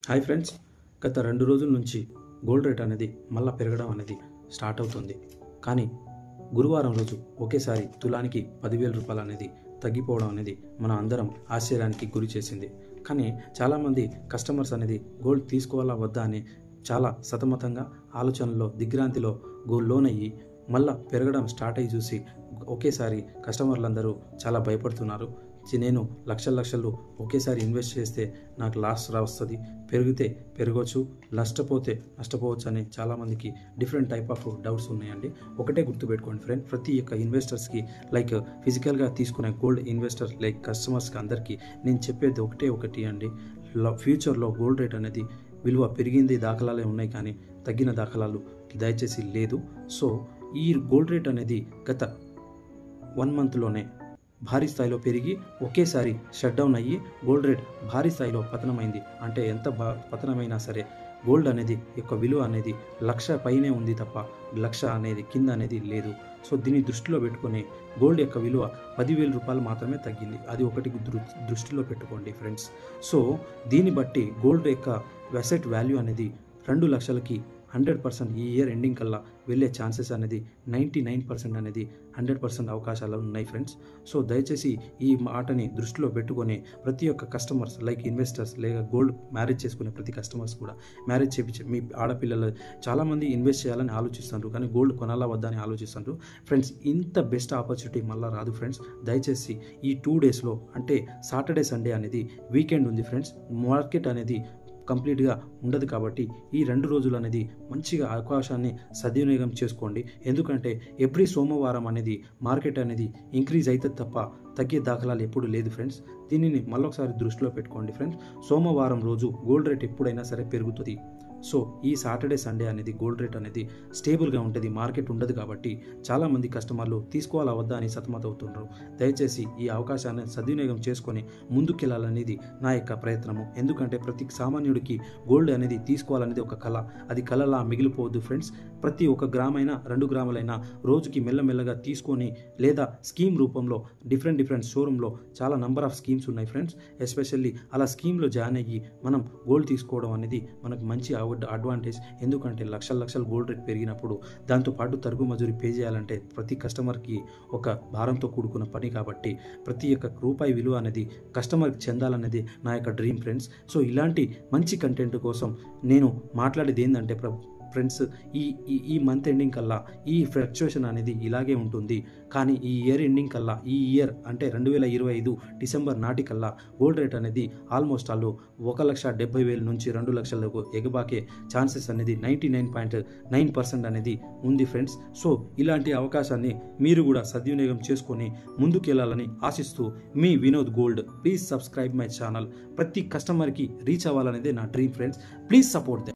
Hi friends, గత 2 రోజుల నుంచి గోల్డ్ రేట్ అనేది మళ్ళా పెరగడం అనేది స్టార్ట్ అవుతుంది. కానీ గురువారం రోజు ఒకేసారి తులానికి 10,000 రూపాయలు అనేది తగ్గిపోవడం అనేది మన అందరం ఆశ్చర్యానికి గురి చేసింది. కానీ చాలామంది కస్టమర్స్ అనేది గోల్డ్ తీసుకోవాలా వద్దా అని చాలా సతమతంగా ఆలోచనలో దిగ్భ్రాంతిలో లోనయ్యి మళ్ళా పెరగడం స్టార్ట్ అయ్యి చూసి ఒకేసారి కస్టమర్లందరూ చాలా భయపడుతున్నారు. నేను లక్షలు ఒకేసారి ఇన్వెస్ట్ చేస్తే నాకు లాస్ వస్తుంది, పెరిగితే పెరగవచ్చు, నష్టపోతే నష్టపోవచ్చు అని చాలామందికి డిఫరెంట్ టైప్ ఆఫ్ డౌట్స్ ఉన్నాయండి. ఒకటే గుర్తుపెట్టుకోండి ఫ్రెండ్, ప్రతి ఒక్క ఇన్వెస్టర్స్కి లైక్ ఫిజికల్గా తీసుకునే గోల్డ్ ఇన్వెస్టర్ లైక్ కస్టమర్స్కి అందరికీ నేను చెప్పేది ఒకటి అండి. ఫ్యూచర్లో గోల్డ్ రేట్ అనేది విలువ పెరిగింది దాఖలాలే ఉన్నాయి, కానీ తగ్గిన దాఖలాలు దయచేసి లేదు. సో ఈ గోల్డ్ రేట్ అనేది గత 1 మంత్లోనే భారీ స్థాయిలో పెరిగి ఒకేసారి షట్ డౌన్ అయ్యి గోల్డ్ రేట్ భారీ స్థాయిలో పతనమైంది. అంటే ఎంత పతనమైనా సరే గోల్డ్ అనేది యొక్క విలువ అనేది 1,00,000 పైనే ఉంది తప్ప 1,00,000 అనేది కింద అనేది లేదు. సో దీన్ని దృష్టిలో పెట్టుకొని గోల్డ్ యొక్క విలువ 10,000 రూపాయలు మాత్రమే తగ్గింది. అది ఒకటి దృష్టిలో పెట్టుకోండి ఫ్రెండ్స్. సో దీన్ని బట్టి గోల్డ్ యొక్క అసెట్ వాల్యూ అనేది 2,00,000కి 100% ఈ ఇయర్ ఎండింగ్ కల్లా వెళ్ళే ఛాన్సెస్ అనేది 99% అనేది 100% అవకాశాలు ఉన్నాయి ఫ్రెండ్స్. సో దయచేసి ఈ మాటని దృష్టిలో పెట్టుకొని ప్రతి ఒక్క కస్టమర్స్ లైక్ ఇన్వెస్టర్స్ లేక గోల్డ్ మ్యారేజ్ చేసుకునే ప్రతి కస్టమర్స్ కూడా మ్యారేజ్ చేపించే మీ ఆడపిల్లలు చాలామంది ఇన్వెస్ట్ చేయాలని ఆలోచిస్తున్నారు, కానీ గోల్డ్ కొనాలా వద్దా అని ఆలోచిస్తున్నారు ఫ్రెండ్స్. ఇంత బెస్ట్ ఆపర్చునిటీ మళ్ళీ రాదు ఫ్రెండ్స్. దయచేసి ఈ 2 డేస్లో అంటే సాటర్డే సండే అనేది వీకెండ్ ఉంది ఫ్రెండ్స్, మార్కెట్ అనేది కంప్లీట్గా ఉండదు. కాబట్టి ఈ 2 రోజులు అనేది మంచిగా అవకాశాన్ని సద్వినియోగం చేసుకోండి. ఎందుకంటే ఎవ్రీ సోమవారం అనేది మార్కెట్ అనేది ఇంక్రీజ్ అవుతుంది తప్ప తగ్గే దాఖలాలు ఎప్పుడు లేదు ఫ్రెండ్స్. దీనిని మళ్ళొకసారి దృష్టిలో పెట్టుకోండి ఫ్రెండ్స్. సోమవారం రోజు గోల్డ్ రేట్ ఎప్పుడైనా సరే పెరుగుతుంది. సో ఈ సాటర్డే సండే అనేది గోల్డ్ రేట్ అనేది స్టేబుల్గా ఉంటుంది, మార్కెట్ ఉండదు. కాబట్టి చాలామంది కస్టమర్లు తీసుకోవాలా వద్దా అని సతమతవుతున్నారు. దయచేసి ఈ అవకాశాన్ని సద్వినియోగం చేసుకొని ముందుకెళ్లాలనేది నా యొక్క ప్రయత్నము. ఎందుకంటే ప్రతి సామాన్యుడికి గోల్డ్ అనేది తీసుకోవాలనేది ఒక కళ, అది కళలా మిగిలిపోవద్దు ఫ్రెండ్స్. ప్రతి 1 గ్రామైనా 2 గ్రాములైనా రోజుకి మెల్లమెల్లగా తీసుకొని లేదా స్కీమ్ రూపంలో డిఫరెంట్ షోరూంలో చాలా నంబర్ ఆఫ్ స్కీమ్స్ ఉన్నాయి ఫ్రెండ్స్. ఎస్పెషల్లీ అలా స్కీమ్లో జాయిన్ అయ్యి మనం గోల్డ్ తీసుకోవడం అనేది మనకు మంచి అడ్వాంటేజ్. ఎందుకంటే లక్షల గోల్డ్ రేట్ పెరిగినప్పుడు దాంతోపాటు తరుగు మజూరి పే చేయాలంటే ప్రతి కస్టమర్కి ఒక భారంతో కూడుకున్న పని. కాబట్టి ప్రతి ఒక్క రూపాయి విలువ అనేది కస్టమర్కి చెందాలనేది నా యొక్క డ్రీమ్ ఫ్రెండ్స్. సో ఇలాంటి మంచి కంటెంట్ కోసం నేను మాట్లాడేది ఏంటంటే ఫ్రెండ్స్, ఈ మంత్ ఎండింగ్ కల్లా ఈ ఫ్లక్చుయేషన్ అనేది ఇలాగే ఉంటుంది. కానీ ఈ ఇయర్ ఎండింగ్ కల్లా, ఈ ఇయర్ అంటే 2025 డిసెంబర్ నాటికల్లా గోల్డ్ రేట్ అనేది ఆల్మోస్ట్ 1,70,000 నుంచి 2,00,000లకు ఎగబాకే ఛాన్సెస్ అనేది 99.9% అనేది ఉంది ఫ్రెండ్స్. సో ఇలాంటి అవకాశాన్ని మీరు కూడా సద్వినియోగం చేసుకొని ముందుకెళ్లాలని ఆశిస్తూ మీ Vinod gold. Please subscribe my channel. ప్రతి కస్టమర్కి రీచ్ అవ్వాలనేదే నా dream friends. Please support them.